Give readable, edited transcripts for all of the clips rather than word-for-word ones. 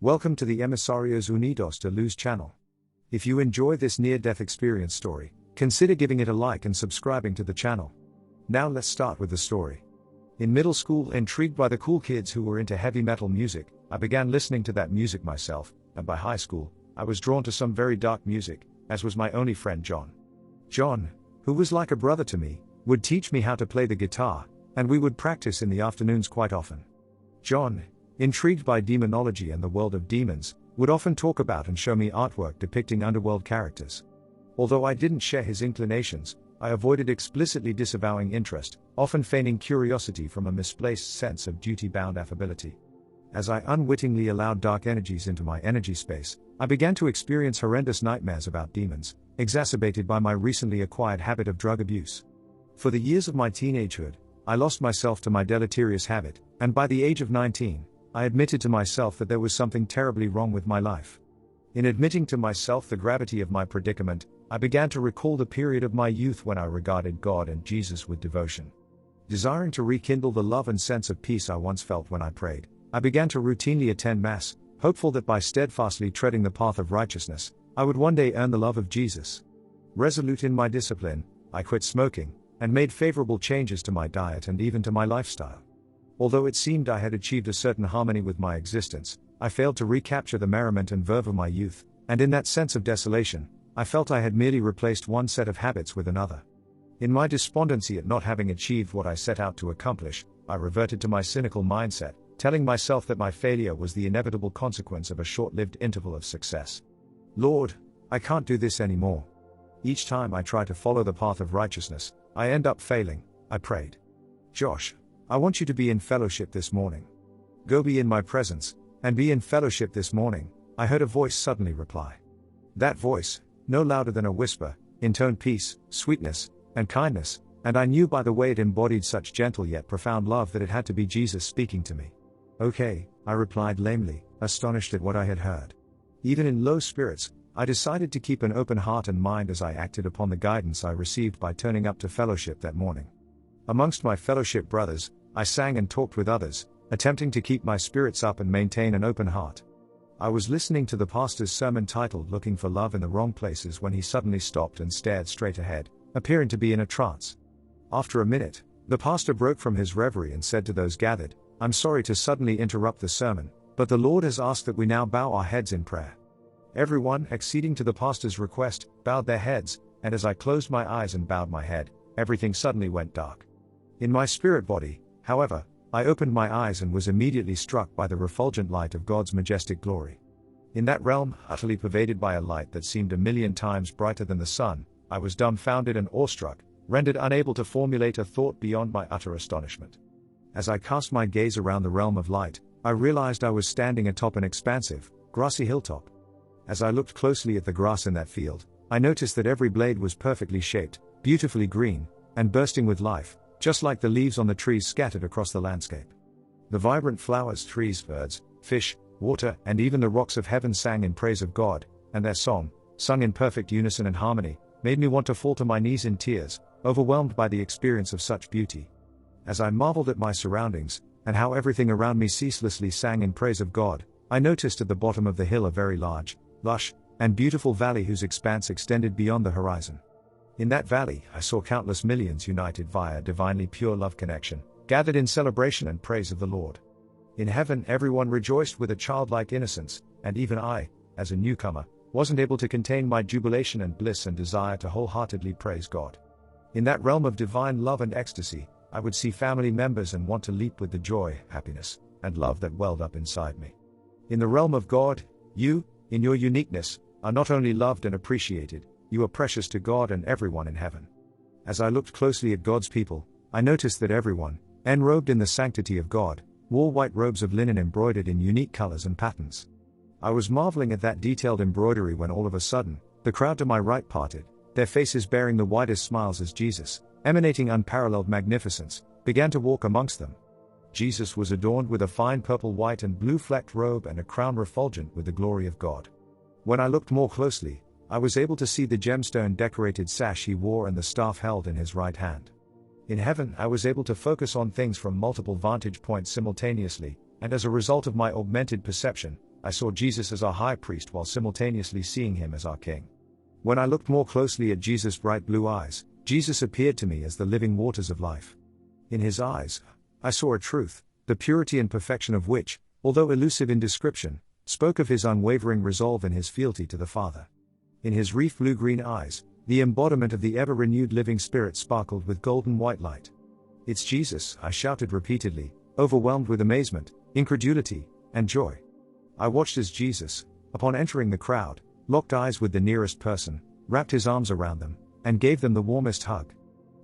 Welcome to the Emisarios Unidos de Luz channel. If you enjoy this near-death experience story, consider giving it a like and subscribing to the channel. Now let's start with the story. In middle school, intrigued by the cool kids who were into heavy metal music, I began listening to that music myself, and by high school, I was drawn to some very dark music, as was my only friend John. John, who was like a brother to me, would teach me how to play the guitar, and we would practice in the afternoons quite often. John, intrigued by demonology and the world of demons, would often talk about and show me artwork depicting underworld characters. Although I didn't share his inclinations, I avoided explicitly disavowing interest, often feigning curiosity from a misplaced sense of duty-bound affability. As I unwittingly allowed dark energies into my energy space, I began to experience horrendous nightmares about demons, exacerbated by my recently acquired habit of drug abuse. For the years of my teenagehood, I lost myself to my deleterious habit, and by the age of 19, I admitted to myself that there was something terribly wrong with my life. In admitting to myself the gravity of my predicament, I began to recall the period of my youth when I regarded God and Jesus with devotion. Desiring to rekindle the love and sense of peace I once felt when I prayed, I began to routinely attend Mass, hopeful that by steadfastly treading the path of righteousness, I would one day earn the love of Jesus. Resolute in my discipline, I quit smoking, and made favorable changes to my diet and even to my lifestyle. Although it seemed I had achieved a certain harmony with my existence, I failed to recapture the merriment and verve of my youth, and in that sense of desolation, I felt I had merely replaced one set of habits with another. In my despondency at not having achieved what I set out to accomplish, I reverted to my cynical mindset, telling myself that my failure was the inevitable consequence of a short-lived interval of success. Lord, I can't do this anymore. Each time I try to follow the path of righteousness, I end up failing, I prayed. Josh, I want you to be in fellowship this morning. Go be in my presence, and be in fellowship this morning, I heard a voice suddenly reply. That voice, no louder than a whisper, intoned peace, sweetness, and kindness, and I knew by the way it embodied such gentle yet profound love that it had to be Jesus speaking to me. Okay, I replied lamely, astonished at what I had heard. Even in low spirits, I decided to keep an open heart and mind as I acted upon the guidance I received by turning up to fellowship that morning. Amongst my fellowship brothers, I sang and talked with others, attempting to keep my spirits up and maintain an open heart. I was listening to the pastor's sermon titled Looking for Love in the Wrong Places when he suddenly stopped and stared straight ahead, appearing to be in a trance. After a minute, the pastor broke from his reverie and said to those gathered, I'm sorry to suddenly interrupt the sermon, but the Lord has asked that we now bow our heads in prayer. Everyone, acceding to the pastor's request, bowed their heads, and as I closed my eyes and bowed my head, everything suddenly went dark. In my spirit body, however, I opened my eyes and was immediately struck by the refulgent light of God's majestic glory. In that realm, utterly pervaded by a light that seemed 1,000,000 times brighter than the sun, I was dumbfounded and awestruck, rendered unable to formulate a thought beyond my utter astonishment. As I cast my gaze around the realm of light, I realized I was standing atop an expansive, grassy hilltop. As I looked closely at the grass in that field, I noticed that every blade was perfectly shaped, beautifully green, and bursting with life, just like the leaves on the trees scattered across the landscape. The vibrant flowers, trees, birds, fish, water, and even the rocks of heaven sang in praise of God, and their song, sung in perfect unison and harmony, made me want to fall to my knees in tears, overwhelmed by the experience of such beauty. As I marveled at my surroundings, and how everything around me ceaselessly sang in praise of God, I noticed at the bottom of the hill a very large, lush, and beautiful valley whose expanse extended beyond the horizon. In that valley, I saw countless millions united via a divinely pure love connection, gathered in celebration and praise of the Lord. In heaven, everyone rejoiced with a childlike innocence, and even I, as a newcomer, wasn't able to contain my jubilation and bliss and desire to wholeheartedly praise God. In that realm of divine love and ecstasy, I would see family members and want to leap with the joy, happiness, and love that welled up inside me. In the realm of God, you, in your uniqueness, are not only loved and appreciated, you are precious to God and everyone in heaven. As I looked closely at God's people, I noticed that everyone, enrobed in the sanctity of God, wore white robes of linen embroidered in unique colors and patterns. I was marveling at that detailed embroidery when all of a sudden, the crowd to my right parted, their faces bearing the widest smiles as Jesus, emanating unparalleled magnificence, began to walk amongst them. Jesus was adorned with a fine purple, white and blue flecked robe and a crown refulgent with the glory of God. When I looked more closely, I was able to see the gemstone-decorated sash he wore and the staff held in his right hand. In heaven, I was able to focus on things from multiple vantage points simultaneously, and as a result of my augmented perception, I saw Jesus as our high priest while simultaneously seeing him as our king. When I looked more closely at Jesus' bright blue eyes, Jesus appeared to me as the living waters of life. In his eyes, I saw a truth, the purity and perfection of which, although elusive in description, spoke of his unwavering resolve and his fealty to the Father. In his reef blue-green eyes, the embodiment of the ever-renewed living spirit sparkled with golden white light. "It's Jesus," I shouted repeatedly, overwhelmed with amazement, incredulity, and joy. I watched as Jesus, upon entering the crowd, locked eyes with the nearest person, wrapped his arms around them, and gave them the warmest hug.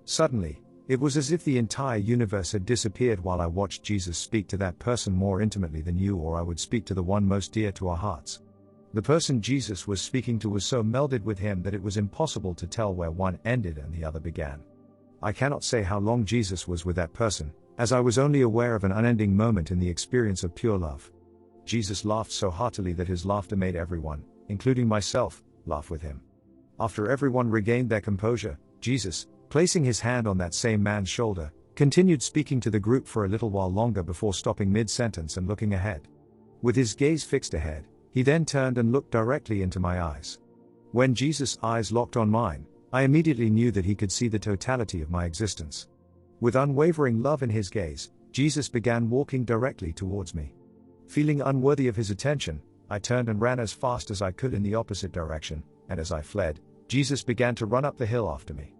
Suddenly, it was as if the entire universe had disappeared while I watched Jesus speak to that person more intimately than you or I would speak to the one most dear to our hearts. The person Jesus was speaking to was so melded with him that it was impossible to tell where one ended and the other began. I cannot say how long Jesus was with that person, as I was only aware of an unending moment in the experience of pure love. Jesus laughed so heartily that his laughter made everyone, including myself, laugh with him. After everyone regained their composure, Jesus, placing his hand on that same man's shoulder, continued speaking to the group for a little while longer before stopping mid-sentence and looking ahead. With his gaze fixed ahead, he then turned and looked directly into my eyes. When Jesus' eyes locked on mine, I immediately knew that he could see the totality of my existence. With unwavering love in his gaze, Jesus began walking directly towards me. Feeling unworthy of his attention, I turned and ran as fast as I could in the opposite direction, and as I fled, Jesus began to run up the hill after me.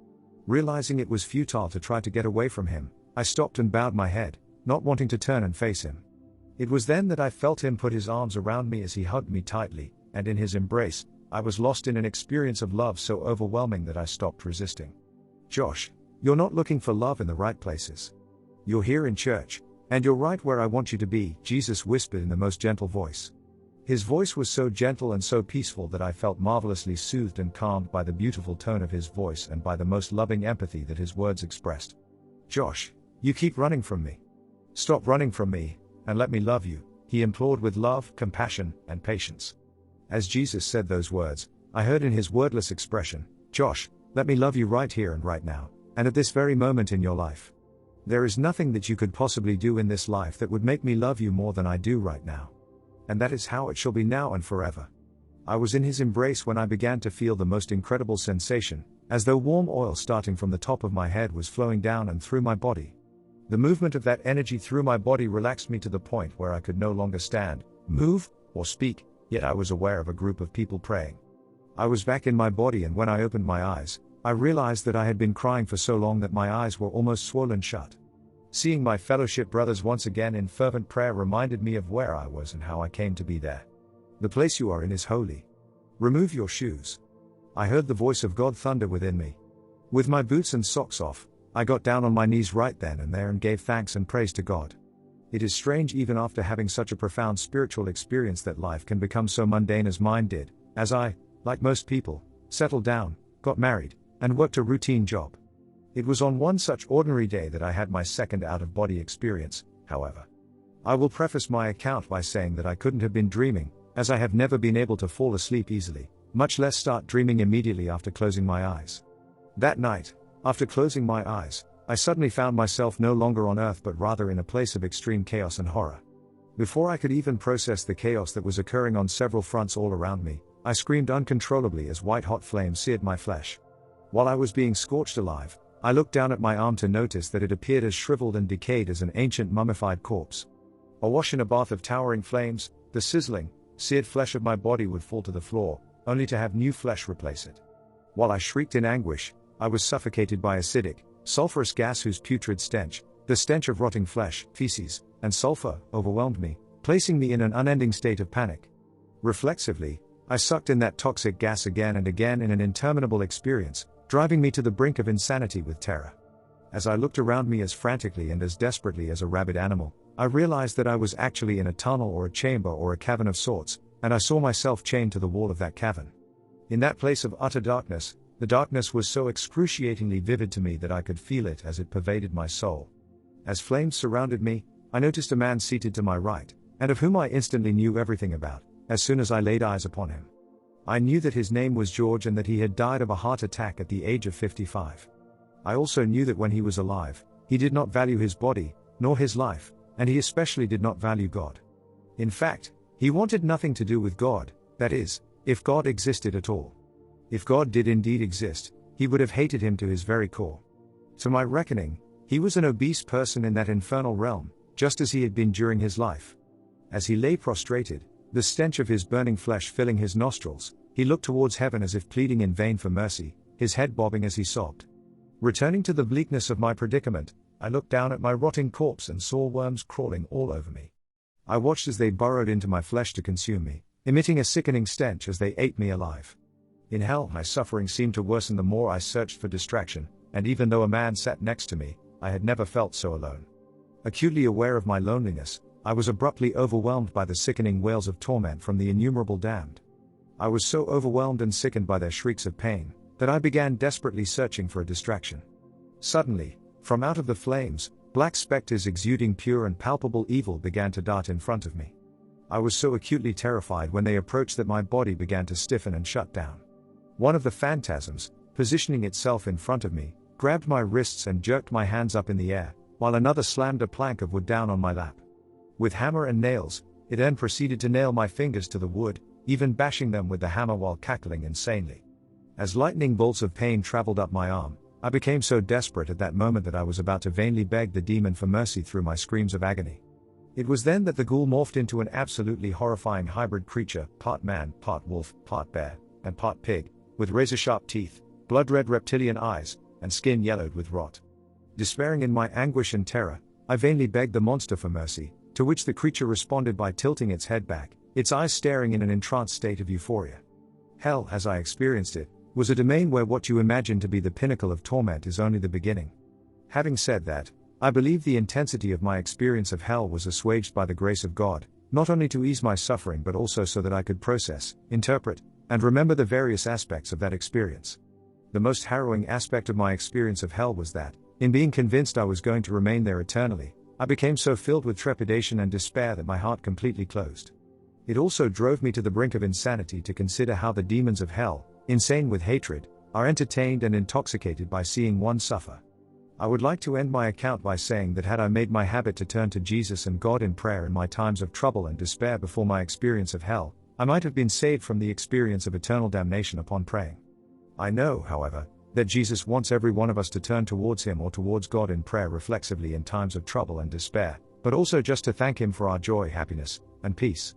Realizing it was futile to try to get away from him, I stopped and bowed my head, not wanting to turn and face him. It was then that I felt him put his arms around me as he hugged me tightly, and in his embrace, I was lost in an experience of love so overwhelming that I stopped resisting. "Josh, you're not looking for love in the right places. You're here in church, and you're right where I want you to be," Jesus whispered in the most gentle voice. His voice was so gentle and so peaceful that I felt marvelously soothed and calmed by the beautiful tone of his voice and by the most loving empathy that his words expressed. "Josh, you keep running from me. Stop running from me, and let me love you," he implored with love, compassion, and patience. As Jesus said those words, I heard in his wordless expression, "Josh, let me love you right here and right now, and at this very moment in your life. There is nothing that you could possibly do in this life that would make me love you more than I do right now. And that is how it shall be now and forever." I was in his embrace when I began to feel the most incredible sensation, as though warm oil starting from the top of my head was flowing down and through my body. The movement of that energy through my body relaxed me to the point where I could no longer stand, move, or speak, yet I was aware of a group of people praying. I was back in my body, and when I opened my eyes, I realized that I had been crying for so long that my eyes were almost swollen shut. Seeing my fellowship brothers once again in fervent prayer reminded me of where I was and how I came to be there. "The place you are in is holy. Remove your shoes." I heard the voice of God thunder within me. With my boots and socks off, I got down on my knees right then and there and gave thanks and praise to God. It is strange, even after having such a profound spiritual experience, that life can become so mundane as mine did, as I, like most people, settled down, got married, and worked a routine job. It was on one such ordinary day that I had my second out-of-body experience, however. I will preface my account by saying that I couldn't have been dreaming, as I have never been able to fall asleep easily, much less start dreaming immediately after closing my eyes. That night, after closing my eyes, I suddenly found myself no longer on earth but rather in a place of extreme chaos and horror. Before I could even process the chaos that was occurring on several fronts all around me, I screamed uncontrollably as white-hot flames seared my flesh. While I was being scorched alive, I looked down at my arm to notice that it appeared as shriveled and decayed as an ancient mummified corpse. Awash in a bath of towering flames, the sizzling, seared flesh of my body would fall to the floor, only to have new flesh replace it. While I shrieked in anguish, I was suffocated by acidic, sulfurous gas whose putrid stench, the stench of rotting flesh, feces, and sulfur, overwhelmed me, placing me in an unending state of panic. Reflexively, I sucked in that toxic gas again and again in an interminable experience, driving me to the brink of insanity with terror. As I looked around me as frantically and as desperately as a rabid animal, I realized that I was actually in a tunnel or a chamber or a cavern of sorts, and I saw myself chained to the wall of that cavern. In that place of utter darkness, the darkness was so excruciatingly vivid to me that I could feel it as it pervaded my soul. As flames surrounded me, I noticed a man seated to my right, and of whom I instantly knew everything about, as soon as I laid eyes upon him. I knew that his name was George and that he had died of a heart attack at the age of 55. I also knew that when he was alive, he did not value his body, nor his life, and he especially did not value God. In fact, He wanted nothing to do with God, that is, if God existed at all. If God did indeed exist, he would have hated him to his very core. To my reckoning, he was an obese person in that infernal realm, just as he had been during his life. As he lay prostrated, the stench of his burning flesh filling his nostrils, he looked towards heaven as if pleading in vain for mercy, his head bobbing as he sobbed. Returning to the bleakness of my predicament, I looked down at my rotting corpse and saw worms crawling all over me. I watched as they burrowed into my flesh to consume me, emitting a sickening stench as they ate me alive. In hell, my suffering seemed to worsen the more I searched for distraction, and even though a man sat next to me, I had never felt so alone. Acutely aware of my loneliness, I was abruptly overwhelmed by the sickening wails of torment from the innumerable damned. I was so overwhelmed and sickened by their shrieks of pain, that I began desperately searching for a distraction. Suddenly, from out of the flames, black specters exuding pure and palpable evil began to dart in front of me. I was so acutely terrified when they approached that my body began to stiffen and shut down. One of the phantasms, positioning itself in front of me, grabbed my wrists and jerked my hands up in the air, while another slammed a plank of wood down on my lap. With hammer and nails, it then proceeded to nail my fingers to the wood, even bashing them with the hammer while cackling insanely. As lightning bolts of pain traveled up my arm, I became so desperate at that moment that I was about to vainly beg the demon for mercy through my screams of agony. It was then that the ghoul morphed into an absolutely horrifying hybrid creature, part man, part wolf, part bear, and part pig, with razor-sharp teeth, blood-red reptilian eyes, and skin yellowed with rot. Despairing in my anguish and terror, I vainly begged the monster for mercy, to which the creature responded by tilting its head back, its eyes staring in an entranced state of euphoria. Hell, as I experienced it, was a domain where what you imagine to be the pinnacle of torment is only the beginning. Having said that, I believe the intensity of my experience of hell was assuaged by the grace of God, not only to ease my suffering but also so that I could process, interpret, and remember the various aspects of that experience. The most harrowing aspect of my experience of hell was that, in being convinced I was going to remain there eternally, I became so filled with trepidation and despair that my heart completely closed. It also drove me to the brink of insanity to consider how the demons of hell, insane with hatred, are entertained and intoxicated by seeing one suffer. I would like to end my account by saying that had I made my habit to turn to Jesus and God in prayer in my times of trouble and despair before my experience of hell, I might have been saved from the experience of eternal damnation upon praying. I know, however, that Jesus wants every one of us to turn towards him or towards God in prayer reflexively in times of trouble and despair, but also just to thank him for our joy, happiness, and peace.